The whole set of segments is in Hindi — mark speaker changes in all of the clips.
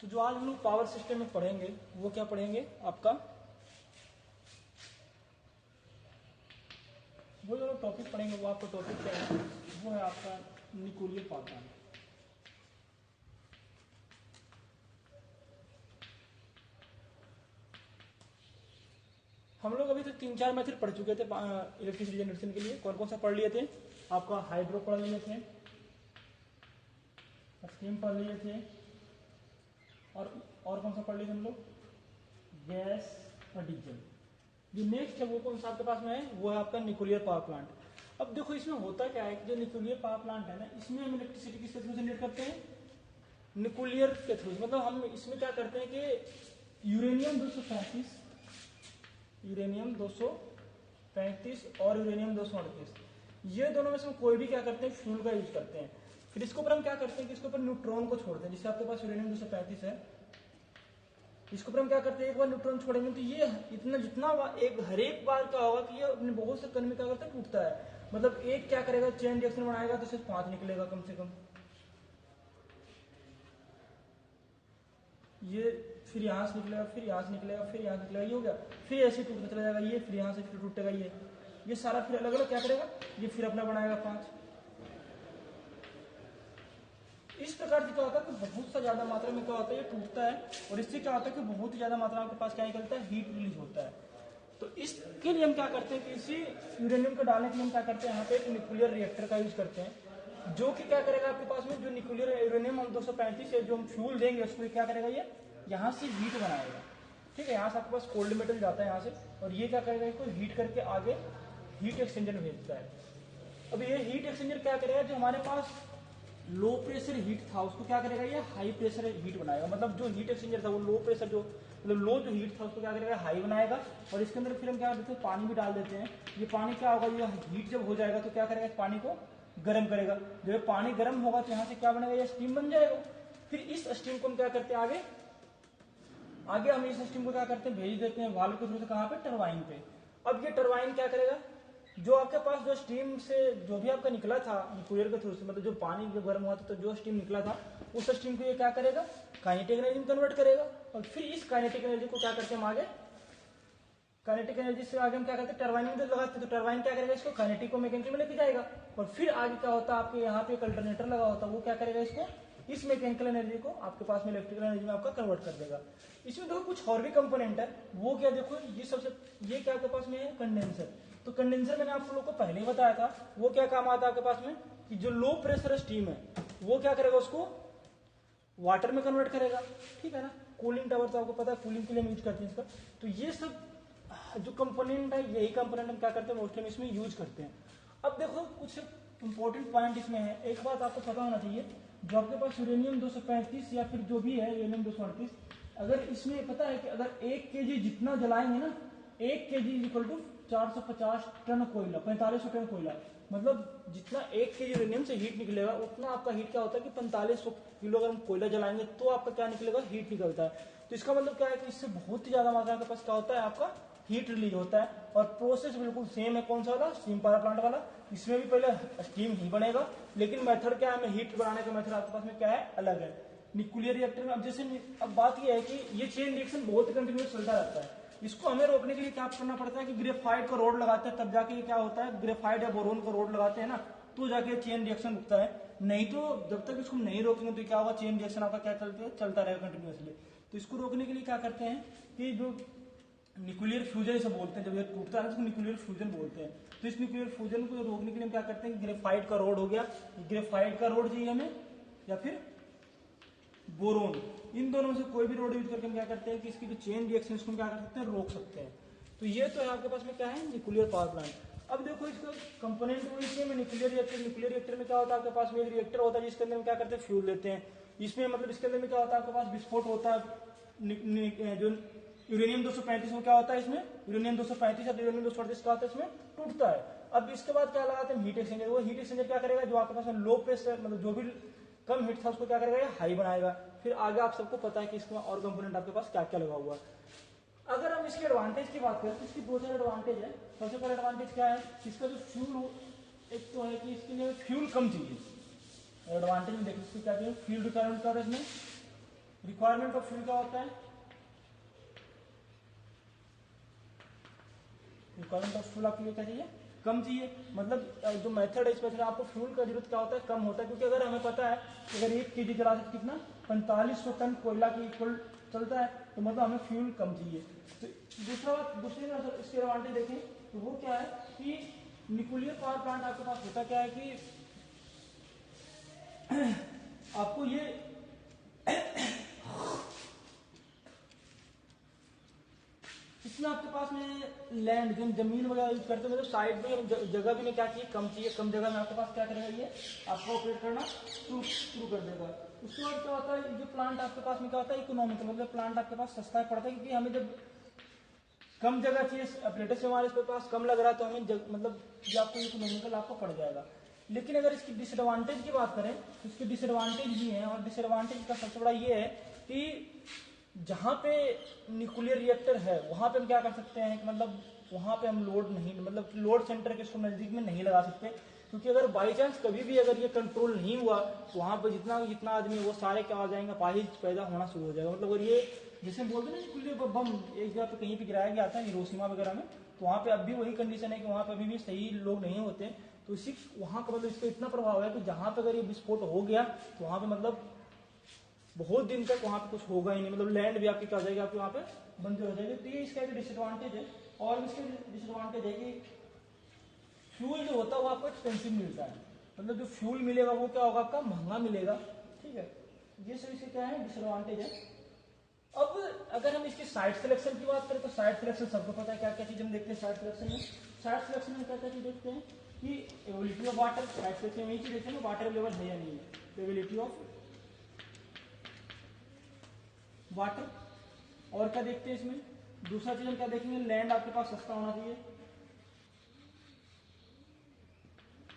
Speaker 1: तो जो आज हम लोग पावर सिस्टम में पढ़ेंगे वो क्या पढ़ेंगे आपका, वो जो टॉपिक पढ़ेंगे वो आपका टॉपिक क्या है, वो है आपका न्यूक्लियर पावर प्लांट। हम लोग अभी तक 3-4 मेथड पढ़ चुके थे इलेक्ट्रिसिटी जनरेशन के लिए। कौन कौन सा पढ़ लिए थे? आपका हाइड्रो पढ़ लिए थे, स्टीम पढ़ लिए थे, और कौन सा पढ़ लिए थे हम लोग? गैस और डीजल। जो नेक्स्ट है वो कौन सा आपके पास में है, वो है आपका न्यूक्लियर पावर प्लांट। अब देखो इसमें होता क्या है कि जो न्यूक्लियर पावर प्लांट है ना, इसमें हम इलेक्ट्रिसिटी किस थ्रू जनरेट करते हैं? न्यूक्लियर के थ्रू। मतलब हम इसमें क्या करते हैं कि यूरेनियम 235 और यूरेनियम 238, ये दोनों में से कोई भी क्या करते हैं, फ्यूल का यूज करते हैं। फिर इसके ऊपर हम क्या करते हैं कि इसके ऊपर न्यूट्रॉन को छोड़ते हैं। जैसे आपके पास यूरेनियम 235 है, इसके ऊपर हम क्या करते हैं, एक बार न्यूट्रॉन छोड़ेंगे तो ये इतना जितना एक हर एक बार क्या होगा कि ये अपने बहुत से कण में क्या करता है, टूटता है। मतलब एक क्या करेगा, चेन रिएक्शन बनाएगा तो सिर्फ 5 निकलेगा कम से कम। ये फिर यहां से निकलेगा, फिर यहां से निकलेगा, फिर यहां से निकलेगा, ये हो गया। फिर ऐसे टूटता चला जाएगा ये, फिर यहां से फिर टूटेगा ये सारा फिर अलग अलग क्या करेगा, ये फिर अपना बनाएगा 5। इस प्रकार से क्या होता है कि बहुत सा ज्यादा मात्रा में क्या होता है, ये टूटता है, और इससे क्या होता है कि बहुत ही ज्यादा मात्रा में आपके पास क्या निकलता है, हीट रिलीज होता है। तो इसके लिए हम क्या करते हैं कि इसी यूरेनियम को डालने के लिए हम क्या करते हैं, यहाँ पे एक न्यूक्लियर रिएक्टर का यूज करते हैं, जो कि क्या करेगा आपके पास में जो न्यूक्लियर यूरेनियम हम 235 है जो हम फ्यूल देंगे उसको क्या करेगा, ये यहाँ से हीट बनाएगा। ठीक है, यहाँ से आपके पास कोल्ड मेटल जाता है यहाँ से, और ये क्या करेगा, इसको हीट करके आगे हीट एक्सचेंजर में भेजता है। अब ये हीट एक्सचेंजर क्या करेगा, जो हमारे पास लो प्रेशर हीट था उसको क्या करेगा, ये हाई प्रेशर हीट बनाएगा। मतलब जो हीट एक्सचेंजर था वो लो प्रेशर जो मतलब लो जो हीट था उसको क्या करेगा, हाई बनाएगा, और इसके अंदर फिर हम क्या करते हैं, पानी भी डाल देते हैं। ये पानी क्या होगा, ये हीट जब हो जाएगा तो क्या करेगा, इस पानी को गर्म करेगा। जब ये पानी गर्म होगा तो यहाँ से क्या बनेगा, ये स्टीम बन जाएगा। फिर इस स्टीम को हम क्या करते हैं, आगे हम इस स्टीम को क्या करते हैं, भेज देते हैं वाल्व के थ्रू से, कहाँ पे, टरबाइन पे। अब ये टरबाइन क्या करेगा, जो आपके पास जो स्टीम से जो भी आपका निकला था न्यूक्लियर के थ्रू से, मतलब जो पानी जो गर्म हुआ था तो जो स्टीम निकला था उस स्टीम को ये क्या करेगा, काइनेटिक एनर्जी में कन्वर्ट करेगा। और फिर इस काइनेटिक एनर्जी को क्या करते हैं हम आगे, काइनेटिक एनर्जी से आगे हम क्या करते हैं, टरबाइन में लगाते हैं। तो टरबाइन क्या करेगा, इसको काइनेटिक को मैकेनिकल में लेके जाएगा, और फिर आगे क्या होता है, आपके यहाँ पे एक अल्टरनेटर लगा होता है, वो क्या करेगा, इसको इस मैकेनिकल एनर्जी को आपके पास में इलेक्ट्रिकल एनर्जी में आपका कन्वर्ट कर देगा। इसमें देखो कुछ और भी कंपोनेंट है, वो क्या, देखो ये क्या आपके पास में है, कंडेंसर। तो कंडेंसर मैंने आप लोगों को पहले ही बताया था, वो क्या काम आता है आपके पास में, कि जो लो प्रेशर स्टीम है वो क्या करेगा, उसको वाटर में कन्वर्ट करेगा। ठीक है ना, कूलिंग टावर तो आपको पता है, कूलिंग के लिए हम यूज करते हैं इसका। तो ये सब जो कंपोनेंट है, यही कंपोनेंट हम क्या करते हैं, मोस्ट टाइम इसमें यूज करते हैं। अब देखो कुछ इंपॉर्टेंट पॉइंट इसमें है। एक बात आपको पता होना चाहिए, जो आपके पास यूरेनियम 235 या फिर जो भी है यूरेनियम 238, अगर इसमें पता है कि अगर 1 kg जितना जलाएंगे ना, 1 kg इक्वल टू 450 टन कोयला, 4500 टन कोयला। मतलब जितना 1 kg यूरेनियम से हीट निकलेगा उतना आपका हीट क्या होता है कि 4500 किलो अगर हम कोयला जलाएंगे तो आपका क्या निकलेगा, हीट निकलता है। तो इसका मतलब क्या है कि इससे बहुत ही ज्यादा मात्रा के पास क्या होता है, आपका हीट रिलीज होता है। और प्रोसेस बिल्कुल सेम है, कौन सा वाला, स्टीम पावर प्लांट वाला। इसमें भी पहले स्टीम ही बनेगा, लेकिन मेथड क्या है, हीट बनाने का मेथड आपके पास में क्या है, अलग है। न्यूक्लियर रिएक्टर में अब जैसे अब बात यह है कि ये चेन रिएक्शन बहुत कंटिन्यूस चलता रहता है। इसको हमें रोकने के लिए क्या करना पड़ता है कि ग्रेफाइट का रोड लगाते हैं, तब जाके ये क्या होता है, ग्रेफाइट या बोरोन का रोड लगाते हैं ना, तो जाके चेन रिएक्शन रुकता है। नहीं तो जब तक इसको नहीं रोकेंगे तो क्या होगा, चेन रिएक्शन आपका क्या चलता रहेगा कंटिन्यूसली। तो इसको रोकने के लिए क्या करते हैं कि जो न्यूक्लियर फ्यूजन इसे बोलते हैं, जब ये टूटता है इसको न्यूक्लियर फ्यूजन बोलते हैं। तो इस न्यूक्लियर फ्यूजन को रोकने के लिए हम क्या करते हैं, ग्रेफाइट का रोड हो गया, ग्रेफाइट का रोड चाहिए हमें, या फिर बोरोन, इन दोनों में से कोई भी रोड यूज करके हम क्या करते हैं कि इसकी जो चेन रिएक्शन इसको हम क्या कर सकते हैं, रोक सकते हैं। तो ये तो है आपके पास में क्या है, न्यूक्लियर पावर प्लांट। अब देखो इसका कंपोनेंट वो इसमें न्यूक्लियर रिएक्टर में क्या होता है, आपके पास में एक रिएक्टर होता है जिसके अंदर हम क्या करते हैं, फ्यूल देते हैं। इसमें मतलब इसके अंदर में क्या होता है, आपके पास विस्फोट होता है। जो यूरेनियम 235 में क्या होता है, इसमें यूरेनियम 235 या यूरेनियम 238 क्या होता है, इसमें टूटता है। अब इसके बाद क्या लगाते हैं, हीट एक्सचेंजर। वो हीट एक्सचेंजर क्या करेगा, जो आपके पास में लो प्रेशर मतलब जो भी कम हीट था उसको क्या करेगा, हाई बनाएगा। फिर आगे आप सबको पता है कि इसमें और कंपोनेंट आपके पास क्या क्या लगा हुआ है। अगर हम इसके एडवांटेज की बात करें तो इसकी 2 एडवांटेज है। सबसे पहला एडवांटेज क्या है, इसका जो फ्यूल हो, एक तो है कि इसके लिए फ्यूल कम चाहिए। एडवांटेज में देखो इसकी क्या चाहिए, फ्यूल रिक्वायरमेंट क्या है इसमें, रिक्वायरमेंट ऑफ फ्यूल क्या होता है? रिक्वायरमेंट ऑफ फ्यूल आपके लिए क्या चाहिए? कम चाहिए। मतलब जो मेथड है इसमें आपको फ्यूल का जरूरत क्या होता है? कम होता है। क्योंकि अगर हमें पता है कि अगर 1 kg जला से कितना 4500 टन कोयला के इक्वल चलता है, तो मतलब हमें फ्यूल कम चाहिए। तो दूसरी इसके एडवांटेज देखें तो वो क्या है कि न्यूक्लियर पावर प्लांट आपके पास होता क्या है कि आपको ये इसमें आपके पास में लैंड जो जमीन वगैरह यूज करते हैं, मतलब साइड में जगह भी नहीं क्या चाहिए? कम चाहिए। कम जगह में आपके पास क्या करेगा ये आपको ऑपरेट करना शुरू कर देगा। उसके बाद क्या होता है, जो प्लांट आपके पास में क्या होता है इकोनॉमिकल, मतलब प्लांट आपके पास सस्ता पड़ता है। क्योंकि हमें जब कम जगह चाहिए, अपरेटस हमारे पास कम लग रहा है, तो हमें मतलब ये आपको इकोनॉमिकल आपको पड़ जाएगा। लेकिन अगर इसकी डिसएडवांटेज की बात करें तो इसके डिसएडवांटेज भी हैं। और डिसएडवांटेज का सबसे बड़ा ये है कि जहां पे न्यूक्लियर रिएक्टर है वहां पे हम क्या कर सकते हैं कि मतलब वहां पे हम लोड नहीं, मतलब लोड सेंटर के इसको नजदीक में नहीं लगा सकते। क्योंकि अगर बाई चांस कभी भी अगर ये कंट्रोल नहीं हुआ तो वहां पे जितना आदमी वो सारे क्या हो जाएंगे, अपाहिज पैदा होना शुरू हो जाएगा। मतलब अगर ये जैसे हम बोलते हैं ना न्यूक्लियर बम एक जगह पे कहीं पे गिराया गया था हिरोशिमा वगैरह में, तो वहां पे अब भी वही कंडीशन है कि वहां पे अभी भी सही लोग नहीं होते। तो इसी वहां का मतलब इसका इतना प्रभाव है कि जहां पे अगर ये विस्फोट हो गया तो वहां पे मतलब बहुत दिन तक वहां पे कुछ होगा ही नहीं, मतलब लैंड भी आपकी क्या हो जाएगी, आपकी वहां पे बंद हो जाएगी। तो ये इसका एक डिसएडवांटेज है। और इसके डिसएडवांटेज है कि फ्यूल जो होता है वो आपको एक्सपेंसिव मिलता है। मतलब जो फ्यूल मिलेगा वो क्या होगा, आपका महंगा मिलेगा। ठीक है, ये सब इसके क्या है डिसएडवांटेज है। अब अगर हम इसकी साइट सिलेक्शन की बात करें तो साइट सिलेक्शन सबको पता है क्या क्या चीज हम देखते हैं साइट सिलेक्शन में। साइट सिलेक्शन में क्या क्या चीज देखते हैं कि ability of water, site selection में यही चीज देखते हैं वाटर लेवल है या नहीं है, एबिलिटी ऑफ वाटर। और क्या देखते हैं इसमें, दूसरा चीज हम क्या देखेंगे, लैंड आपके पास सस्ता होना चाहिए।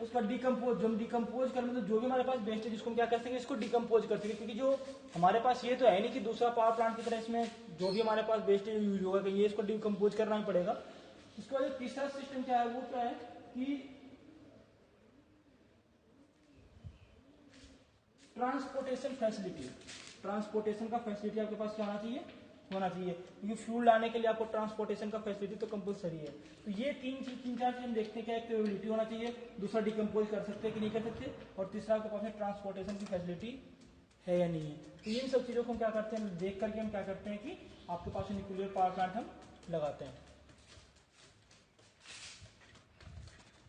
Speaker 1: उसका डिकम्पोज, जो हम डिकम्पोज कर मतलब जो भी हमारे पास वेस्ट है जिसको हम क्या कर सकेंगे, इसको डिकम्पोज कर सकेंगे। क्योंकि जो हमारे पास ये तो है नहीं कि दूसरा पावर प्लांट की तरह इसमें जो भी हमारे पास वेस्ट यूज होगा कि ये इसको डिकम्पोज करना ही पड़ेगा। उसके बाद तीसरा सिस्टम क्या है वो क्या है कि ट्रांसपोर्टेशन फैसिलिटी। ट्रांसपोर्टेशन का फैसिलिटी आपके पास क्या होना चाहिए क्योंकि फ्यूल लाने के लिए आपको ट्रांसपोर्टेशन का फैसिलिटी तो कंपलसरी है। तो ये तीन चार चीज हम देखते हैं क्या, एक तो एबिलिटी होना चाहिए, दूसरा डिकम्पोज कर सकते हैं कि नहीं कर सकते, और तीसरा आपके पास में ट्रांसपोर्टेशन की फैसिलिटी है या नहीं है। तो इन सब चीजों को हम क्या करते हैं देख करके हम क्या करते हैं कि आपके पास न्यूक्लियर पावर प्लांट हम लगाते हैं।